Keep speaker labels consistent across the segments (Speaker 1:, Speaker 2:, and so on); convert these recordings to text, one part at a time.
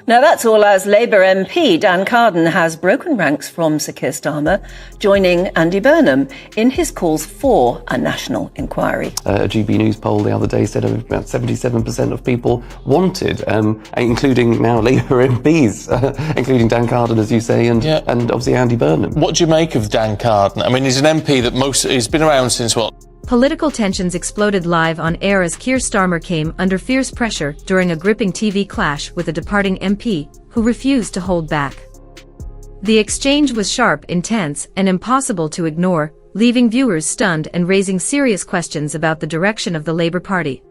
Speaker 1: Now that's all as Labour MP Dan Carden has broken ranks from Sir Keir Starmer, joining Andy Burnham in his calls for a national inquiry.
Speaker 2: A GB News poll the other day said about 77% of people wanted, including now Labour MPs, including Dan Carden, as you say, and obviously Andy Burnham.
Speaker 3: What do you make of Dan Carden? I mean, he's an MP that he's been around since what?
Speaker 4: Political tensions exploded live on air as Keir Starmer came under fierce pressure during a gripping TV clash with a departing MP who refused to hold back. The exchange was sharp, intense, and impossible to ignore, leaving viewers stunned and raising serious questions about the direction of the Labour Party.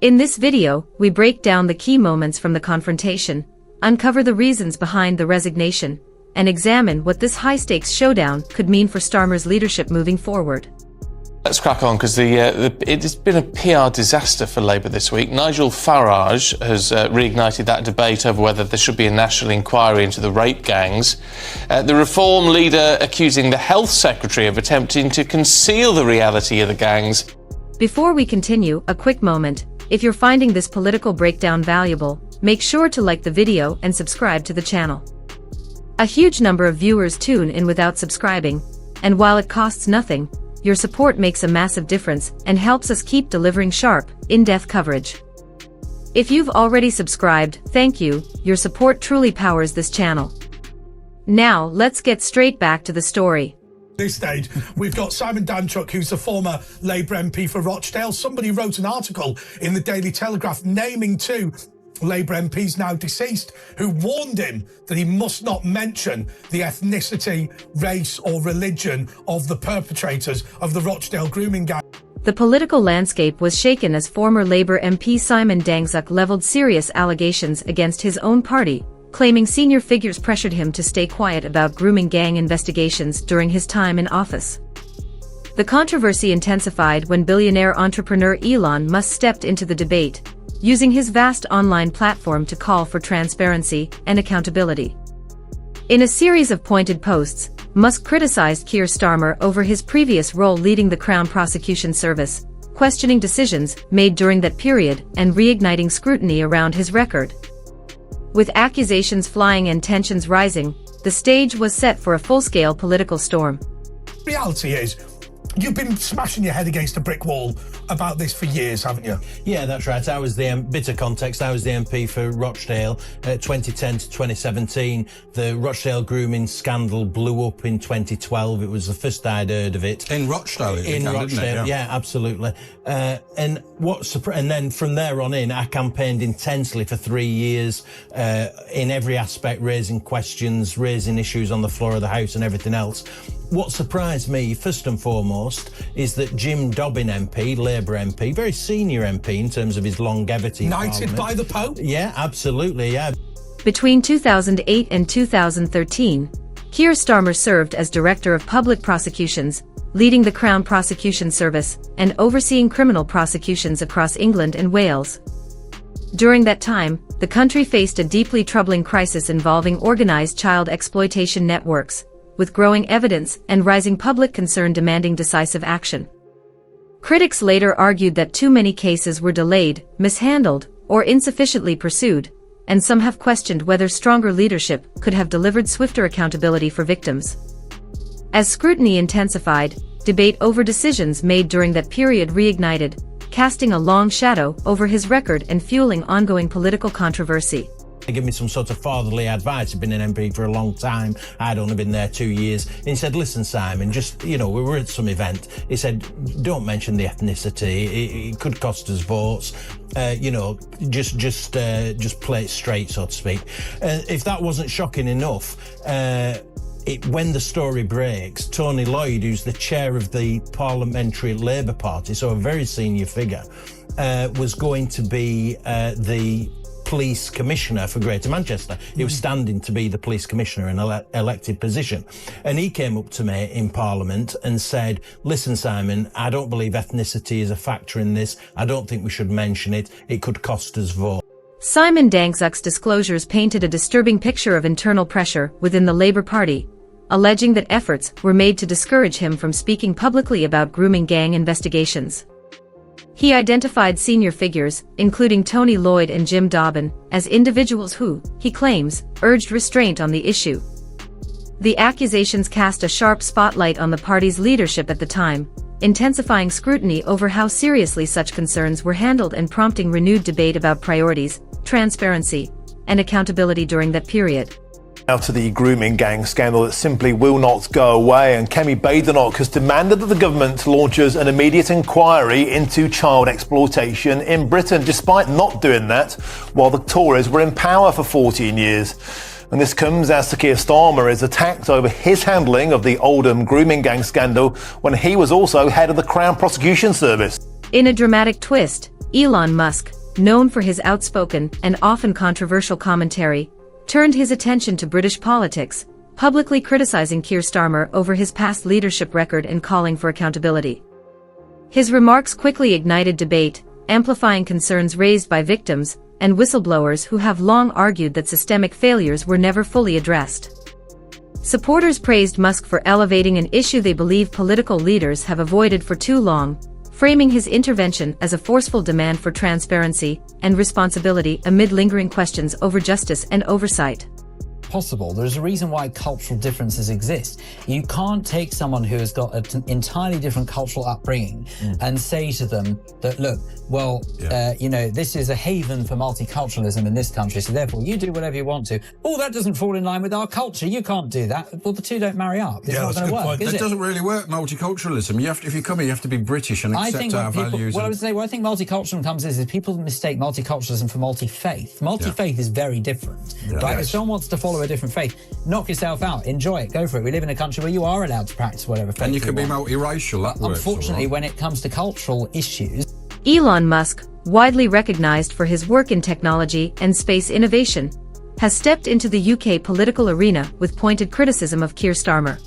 Speaker 4: In this video, we break down the key moments from the confrontation, uncover the reasons behind the resignation, and examine what this high-stakes showdown could mean for Starmer's leadership moving forward.
Speaker 3: Let's crack on, because it's been a PR disaster for Labour this week. Nigel Farage has reignited that debate over whether there should be a national inquiry into the rape gangs. The Reform leader accusing the Health Secretary of attempting to conceal the reality of the gangs.
Speaker 4: Before we continue, a quick moment. If you're finding this political breakdown valuable, make sure to like the video and subscribe to the channel. A huge number of viewers tune in without subscribing, and while it costs nothing, your support makes a massive difference and helps us keep delivering sharp, in-depth coverage. If you've already subscribed, thank you. Your support truly powers this channel. Now, let's get straight back to the story.
Speaker 5: At this stage, we've got Simon Danchuk, who's the former Labour MP for Rochdale. Somebody wrote an article in the Daily Telegraph naming two Labour MPs now deceased, who warned him that he must not mention the ethnicity, race or religion of the perpetrators of the Rochdale grooming gang.
Speaker 4: The political landscape was shaken as former Labour MP Simon Danczuk levelled serious allegations against his own party, claiming senior figures pressured him to stay quiet about grooming gang investigations during his time in office. The controversy intensified when billionaire entrepreneur Elon Musk stepped into the debate, using his vast online platform to call for transparency and accountability. In a series of pointed posts, Musk criticized Keir Starmer over his previous role leading the Crown Prosecution Service, questioning decisions made during that period and reigniting scrutiny around his record. With accusations flying and tensions rising, the stage was set for a full-scale political storm.
Speaker 5: Reality is, you've been smashing your head against a brick wall about this for years, haven't you?
Speaker 6: Yeah, that's right. I was the bit of context. I was the MP for Rochdale 2010 to 2017. The Rochdale grooming scandal blew up in 2012. It was the first I'd heard of it.
Speaker 7: In Rochdale,
Speaker 6: Rochdale, yeah, absolutely. And then from there on in, I campaigned intensely for 3 years in every aspect, raising questions, raising issues on the floor of the House and everything else. What surprised me, first and foremost, is that Jim Dobbin MP, Labour MP, very senior MP in terms of his longevity.
Speaker 5: Knighted by the Pope?
Speaker 6: Yeah, absolutely, yeah.
Speaker 4: Between 2008 and 2013, Keir Starmer served as Director of Public Prosecutions, leading the Crown Prosecution Service and overseeing criminal prosecutions across England and Wales. During that time, the country faced a deeply troubling crisis involving organised child exploitation networks, with growing evidence and rising public concern demanding decisive action. Critics later argued that too many cases were delayed, mishandled, or insufficiently pursued, and some have questioned whether stronger leadership could have delivered swifter accountability for victims. As scrutiny intensified, debate over decisions made during that period reignited, casting a long shadow over his record and fueling ongoing political controversy.
Speaker 6: He gave me some sort of fatherly advice. He'd been an MP for a long time. I'd only been there 2 years. And he said, listen, Simon, just, we were at some event. He said, don't mention the ethnicity. It could cost us votes. Just play it straight, so to speak. If that wasn't shocking enough, when the story breaks, Tony Lloyd, who's the chair of the Parliamentary Labour Party, so a very senior figure, was going to be the police commissioner for Greater Manchester. He was standing to be the police commissioner in an elected position. And he came up to me in Parliament and said, listen, Simon, I don't believe ethnicity is a factor in this. I don't think we should mention it. It could cost us votes.
Speaker 4: Simon Danczuk's disclosures painted a disturbing picture of internal pressure within the Labour Party, alleging that efforts were made to discourage him from speaking publicly about grooming gang investigations. He identified senior figures, including Tony Lloyd and Jim Dobbin, as individuals who, he claims, urged restraint on the issue. The accusations cast a sharp spotlight on the party's leadership at the time, intensifying scrutiny over how seriously such concerns were handled and prompting renewed debate about priorities, transparency, and accountability during that period.
Speaker 7: Now to the grooming gang scandal that simply will not go away, and Kemi Badenoch has demanded that the government launches an immediate inquiry into child exploitation in Britain, despite not doing that while the Tories were in power for 14 years. And this comes as Keir Starmer is attacked over his handling of the Oldham grooming gang scandal when he was also head of the Crown Prosecution Service.
Speaker 4: In a dramatic twist, Elon Musk, known for his outspoken and often controversial commentary, turned his attention to British politics, publicly criticizing Keir Starmer over his past leadership record and calling for accountability. His remarks quickly ignited debate, amplifying concerns raised by victims and whistleblowers who have long argued that systemic failures were never fully addressed. Supporters praised Musk for elevating an issue they believe political leaders have avoided for too long, framing his intervention as a forceful demand for transparency and responsibility amid lingering questions over justice and oversight.
Speaker 8: Possible. There's a reason why cultural differences exist. You can't take someone who has got an entirely different cultural upbringing and say to them that, look, well, this is a haven for multiculturalism in this country, so therefore you do whatever you want to. Oh, that doesn't fall in line with our culture. You can't do that. Well, the two don't marry up. It's not going to work, is it?
Speaker 9: It doesn't really work, multiculturalism. If you come here, you have to be British and accept our values.
Speaker 8: Well, I would say, I think multiculturalism comes is people mistake multiculturalism for multi-faith. Multi-faith is very different, right? If someone wants to follow a different faith, knock yourself out, enjoy it, go for it. We live in a country where you are allowed to practice whatever faith
Speaker 9: and you can be
Speaker 8: want.
Speaker 9: multiracial. That works.
Speaker 8: Unfortunately, when it comes to cultural issues,
Speaker 4: Elon Musk, widely recognized for his work in technology and space innovation, has stepped into the UK political arena with pointed criticism of Keir Starmer.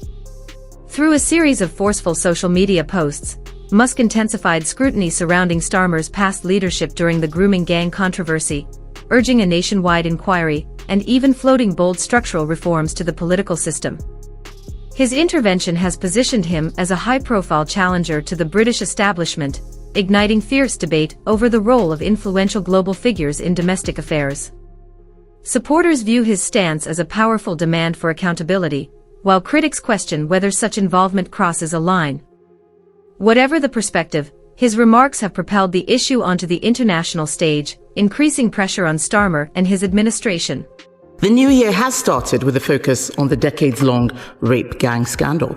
Speaker 4: Through a series of forceful social media posts, Musk intensified scrutiny surrounding Starmer's past leadership during the grooming gang controversy, urging a nationwide inquiry and even floating bold structural reforms to the political system. His intervention has positioned him as a high-profile challenger to the British establishment, igniting fierce debate over the role of influential global figures in domestic affairs. Supporters view his stance as a powerful demand for accountability, while critics question whether such involvement crosses a line. Whatever the perspective, his remarks have propelled the issue onto the international stage, increasing pressure on Starmer and his administration.
Speaker 10: The new year has started with a focus on the decades-long rape gang scandal.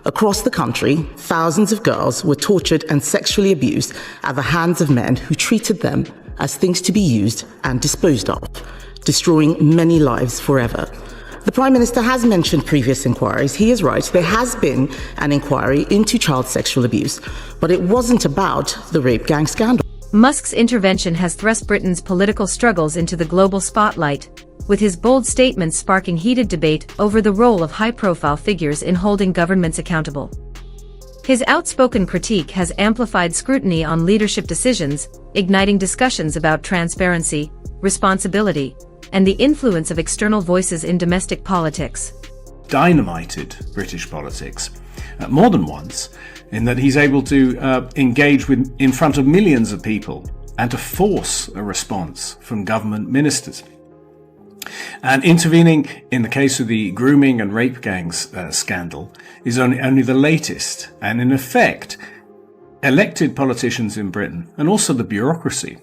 Speaker 10: Across the country, thousands of girls were tortured and sexually abused at the hands of men who treated them as things to be used and disposed of, destroying many lives forever. The Prime Minister has mentioned previous inquiries. He is right, there has been an inquiry into child sexual abuse, but it wasn't about the rape gang scandal.
Speaker 4: Musk's intervention has thrust Britain's political struggles into the global spotlight, with his bold statements sparking heated debate over the role of high-profile figures in holding governments accountable. His outspoken critique has amplified scrutiny on leadership decisions, igniting discussions about transparency, responsibility, and the influence of external voices in domestic politics.
Speaker 11: Dynamited British politics more than once, in that he's able to engage in front of millions of people and to force a response from government ministers. And intervening in the case of the grooming and rape gangs scandal is only the latest, and in effect, elected politicians in Britain and also the bureaucracy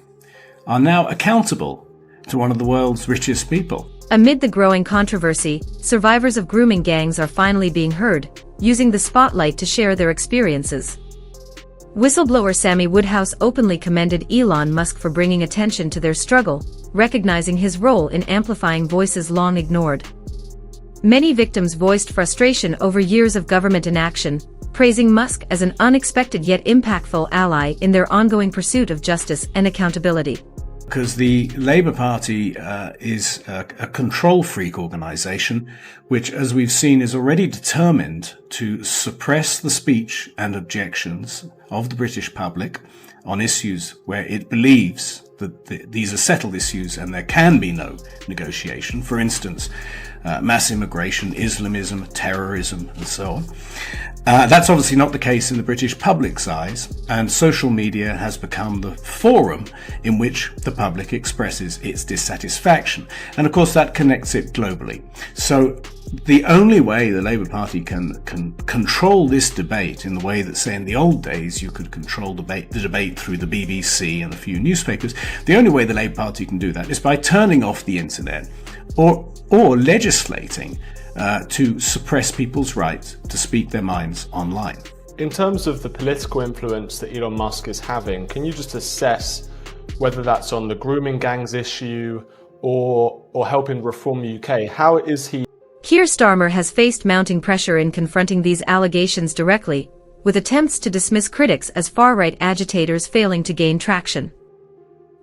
Speaker 11: are now accountable to one of the world's richest people.
Speaker 4: Amid the growing controversy, survivors of grooming gangs are finally being heard, using the spotlight to share their experiences. Whistleblower Sammy Woodhouse openly commended Elon Musk for bringing attention to their struggle, recognizing his role in amplifying voices long ignored. Many victims voiced frustration over years of government inaction, praising Musk as an unexpected yet impactful ally in their ongoing pursuit of justice and accountability.
Speaker 11: Because the Labour Party is a control freak organisation, which, as we've seen, is already determined to suppress the speech and objections of the British public on issues where it believes that these are settled issues and there can be no negotiation. For instance, mass immigration, Islamism, terrorism, and so on. That's obviously not the case in the British public's eyes, and social media has become the forum in which the public expresses its dissatisfaction. And of course that connects it globally. So the only way the Labour Party can control this debate in the way that, say, in the old days you could control the debate through the BBC and a few newspapers, the only way the Labour Party can do that is by turning off the internet or legislating to suppress people's right to speak their minds online.
Speaker 12: In terms of the political influence that Elon Musk is having, can you just assess whether that's on the grooming gangs issue or helping reform the UK? How is he?
Speaker 4: Keir Starmer has faced mounting pressure in confronting these allegations directly, with attempts to dismiss critics as far-right agitators failing to gain traction.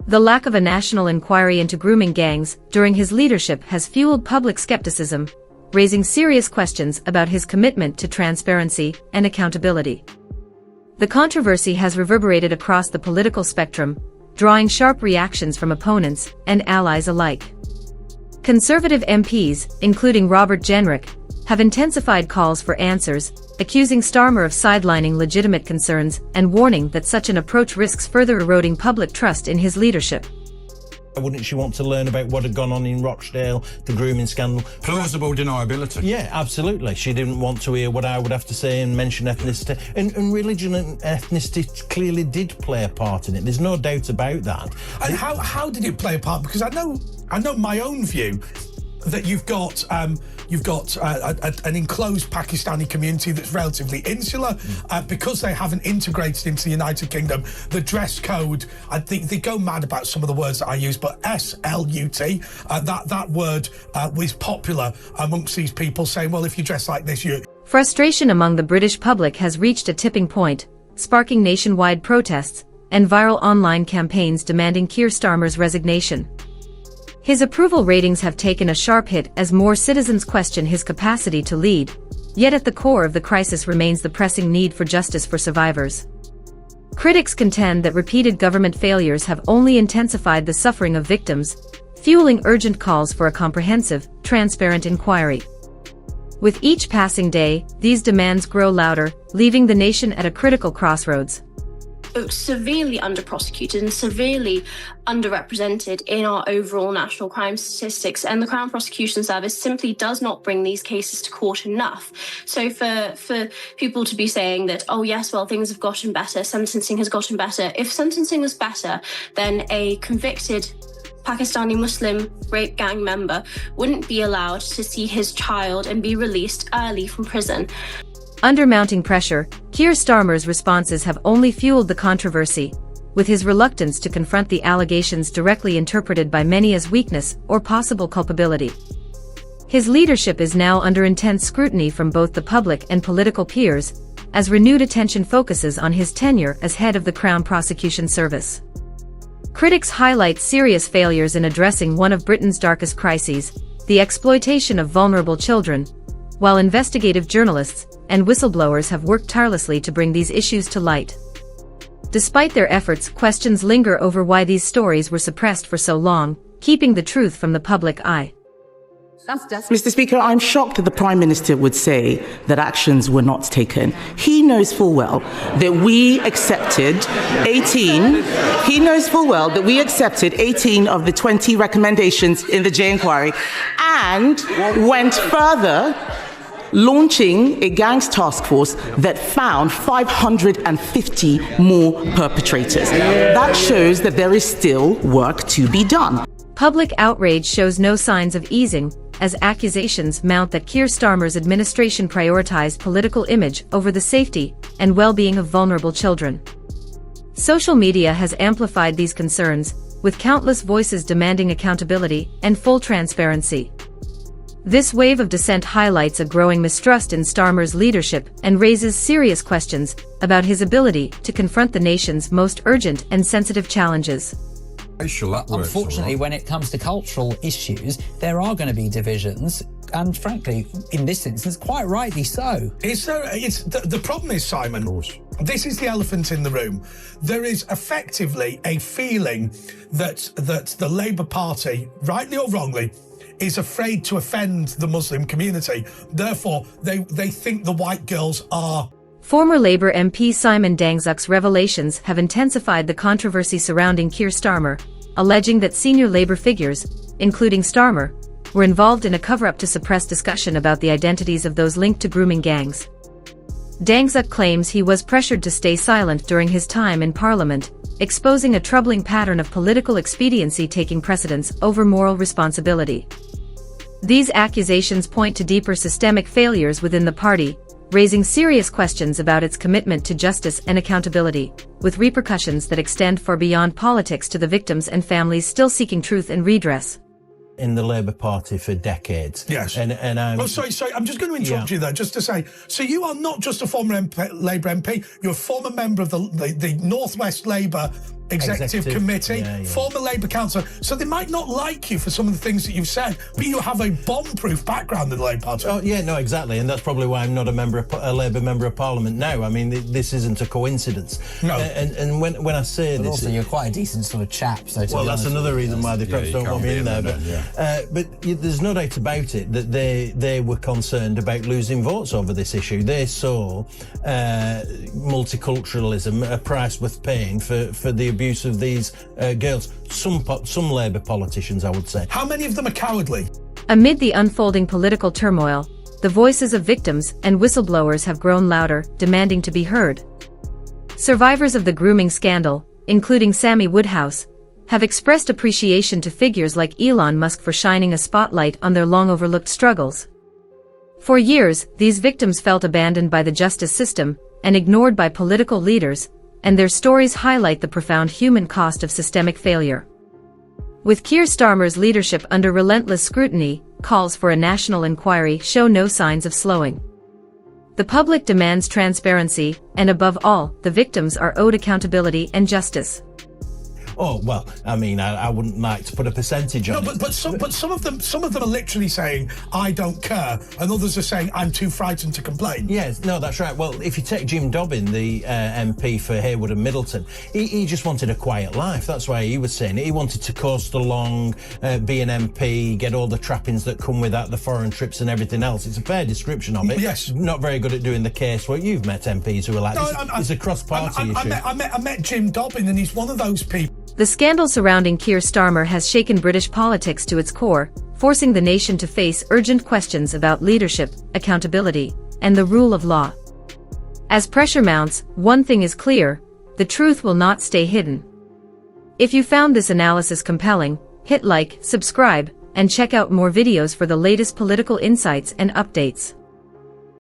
Speaker 4: The lack of a national inquiry into grooming gangs during his leadership has fueled public skepticism, raising serious questions about his commitment to transparency and accountability. The controversy has reverberated across the political spectrum, drawing sharp reactions from opponents and allies alike. Conservative MPs, including Robert Jenrick, have intensified calls for answers, accusing Starmer of sidelining legitimate concerns and warning that such an approach risks further eroding public trust in his leadership.
Speaker 6: Wouldn't she want to learn about what had gone on in Rochdale, the grooming scandal?
Speaker 9: Plausible deniability.
Speaker 6: Yeah, absolutely. She didn't want to hear what I would have to say and mention ethnicity. And religion and ethnicity clearly did play a part in it. There's no doubt about that.
Speaker 5: And how did it play a part? Because I know my own view that you've got an enclosed Pakistani community that's relatively insular because they haven't integrated into the United Kingdom. The dress code, I think they go mad about some of the words that I use, but SLUT, that word was popular amongst these people, saying, well, if you dress like this, you...
Speaker 4: Frustration among the British public has reached a tipping point, sparking nationwide protests and viral online campaigns demanding Keir Starmer's resignation. His approval ratings have taken a sharp hit as more citizens question his capacity to lead, yet at the core of the crisis remains the pressing need for justice for survivors. Critics contend that repeated government failures have only intensified the suffering of victims, fueling urgent calls for a comprehensive, transparent inquiry. With each passing day, these demands grow louder, leaving the nation at a critical crossroads.
Speaker 13: Severely under-prosecuted and severely underrepresented in our overall national crime statistics, and the Crown Prosecution Service simply does not bring these cases to court enough. So for people to be saying that, oh yes, well, things have gotten better, sentencing has gotten better. If sentencing was better, then a convicted Pakistani Muslim rape gang member wouldn't be allowed to see his child and be released early from prison.
Speaker 4: Under mounting pressure, Keir Starmer's responses have only fueled the controversy, with his reluctance to confront the allegations directly interpreted by many as weakness or possible culpability. His leadership is now under intense scrutiny from both the public and political peers, as renewed attention focuses on his tenure as head of the Crown Prosecution Service. Critics highlight serious failures in addressing one of Britain's darkest crises, the exploitation of vulnerable children, while investigative journalists and whistleblowers have worked tirelessly to bring these issues to light. Despite their efforts, questions linger over why these stories were suppressed for so long, keeping the truth from the public eye.
Speaker 10: Mr. Speaker, I'm shocked that the Prime Minister would say that actions were not taken. He knows full well that we accepted 18. He knows full well that we accepted 18 of the 20 recommendations in the J inquiry and went further, launching a gangs task force that found 550 more perpetrators. That shows that there is still work to be done.
Speaker 4: Public outrage shows no signs of easing, as accusations mount that Keir Starmer's administration prioritized political image over the safety and well-being of vulnerable children. Social media has amplified these concerns, with countless voices demanding accountability and full transparency. This wave of dissent highlights a growing mistrust in Starmer's leadership and raises serious questions about his ability to confront the nation's most urgent and sensitive challenges.
Speaker 8: Unfortunately, when it comes to cultural issues, there are going to be divisions, and frankly, in this instance, quite rightly so.
Speaker 5: The problem is, Simon, this is the elephant in the room. There is effectively a feeling that the Labour Party, rightly or wrongly, is afraid to offend the Muslim community. Therefore, they think the white girls are
Speaker 4: Former Labour MP Simon Dangzuk's revelations have intensified the controversy surrounding Keir Starmer, alleging that senior Labour figures, including Starmer, were involved in a cover-up to suppress discussion about the identities of those linked to grooming gangs. Dangzuk claims he was pressured to stay silent during his time in Parliament, exposing a troubling pattern of political expediency taking precedence over moral responsibility. These accusations point to deeper systemic failures within the party, raising serious questions about its commitment to justice and accountability, with repercussions that extend far beyond politics to the victims and families still seeking truth and redress.
Speaker 6: In the Labour Party for decades.
Speaker 5: Yes.
Speaker 6: And
Speaker 5: sorry, I'm just going to interrupt you there, just to say, so you are not just a former Labour MP, you're a former member of the North West Labour Executive Committee, former Labour councillor, so they might not like you for some of the things that you've said, but you have a bomb-proof background in the Labour Party.
Speaker 6: Oh, yeah, no, exactly, and that's probably why I'm not a Labour member of Parliament now. I mean, this isn't a coincidence.
Speaker 5: No.
Speaker 6: And when I say this...
Speaker 8: Also, you're quite a decent sort of chap, so...
Speaker 6: Well, that's another reason why they perhaps don't want me in there. But there's no doubt about it that they were concerned about losing votes over this issue. They saw multiculturalism a price worth paying for the abuse of these girls. Some Labour politicians, I would say.
Speaker 5: How many of them are cowardly?
Speaker 4: Amid the unfolding political turmoil, the voices of victims and whistleblowers have grown louder, demanding to be heard. Survivors of the grooming scandal, including Sammy Woodhouse, have expressed appreciation to figures like Elon Musk for shining a spotlight on their long-overlooked struggles. For years, these victims felt abandoned by the justice system and ignored by political leaders, and their stories highlight the profound human cost of systemic failure. With Keir Starmer's leadership under relentless scrutiny, calls for a national inquiry show no signs of slowing. The public demands transparency, and above all, the victims are owed accountability and justice.
Speaker 6: Oh, well, I mean, I wouldn't like to put a percentage on it.
Speaker 5: But some of them are literally saying, I don't care, and others are saying, I'm too frightened to complain.
Speaker 6: Yes, no, that's right. Well, if you take Jim Dobbin, the MP for Haywood and Middleton, he just wanted a quiet life. That's why he was saying it. He wanted to coast along, be an MP, get all the trappings that come with that, the foreign trips and everything else. It's a fair description of it.
Speaker 5: Yes.
Speaker 6: Not very good at doing the case work. You've met MPs who are like, it's a cross-party issue.
Speaker 5: I met Jim Dobbin, and he's one of those people.
Speaker 4: The scandal surrounding Keir Starmer has shaken British politics to its core, forcing the nation to face urgent questions about leadership, accountability, and the rule of law. As pressure mounts, one thing is clear: the truth will not stay hidden. If you found this analysis compelling, hit like, subscribe, and check out more videos for the latest political insights and updates.